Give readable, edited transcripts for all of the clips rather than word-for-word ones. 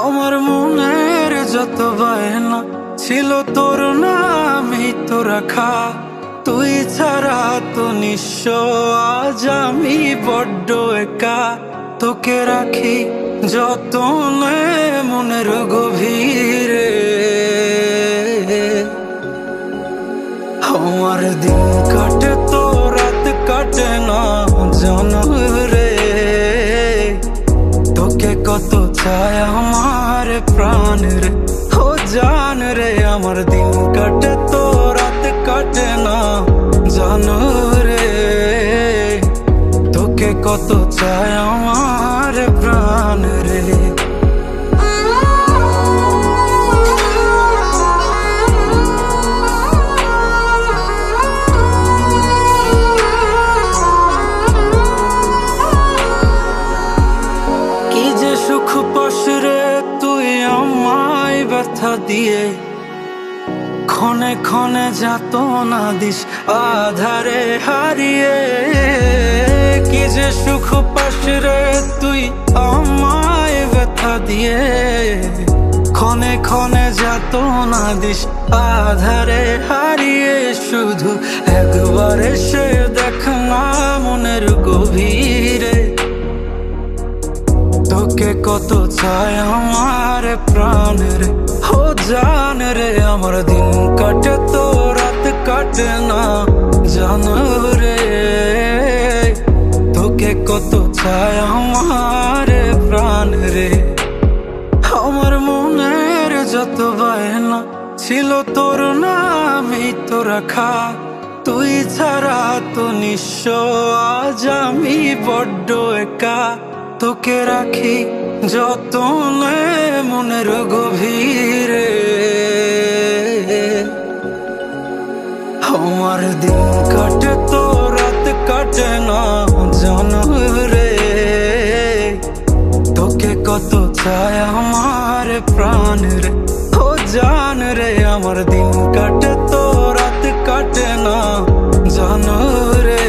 আমার মনের যত বায়না ছিল তোর নামই তো রাখা। তুই ছাড়া তো নিঃস্ব, আজ আমি বড্ড একা। তোকে রাখি যতনে মনের গভীরে। আমার দিন কাটে তো রাত কাটে না জানো রে। তোকে কত চায় আমার প্রাণ রে, ও জান রে। আমার দিন কাটে তো রাত কাটে না জানো রে। তোকে কত চায় আমার প্রাণ রে। কি যে সুখ পাস রে তুই আমায় ব্যথা দিয়ে, ক্ষণে ক্ষণে যাত না দিস আধারে হারিয়ে। কি যে সুখ পাস রে তুই আমায় ব্যথা দিয়ে, ক্ষণে ক্ষণে যাত না দিস আধারে হারিয়ে। শুধু একবার এসে দেখ না মনের গভীরে। তোকে কত চায় আমার প্রাণ রে, ও জান রে। আমার দিন কাটে তো রাত কাটে না জানো রে। তোকে কত চায় আমার প্রাণ রে। আমার মনের যত বায়না ছিল তোর নামই তো রাখা। তুই ছাড়া তো নিঃস্ব, আজ আমি বড্ড একা। তোকে রাখি যতনে মনের গভীরে। আমার দিন কাটে তো রাত কাটে না জানো রে। তোকে কত চায় আমার প্রাণ রে, ও জান রে। আমার দিন কাটে তো রাত কাটে না জানো রে।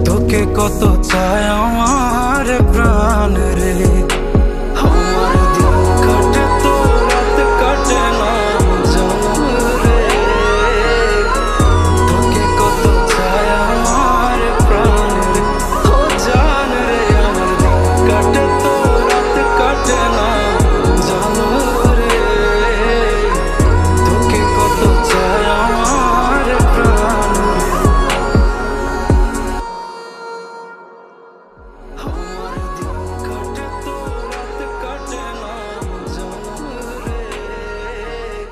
তোকে কত চায় আমার প্রাণ।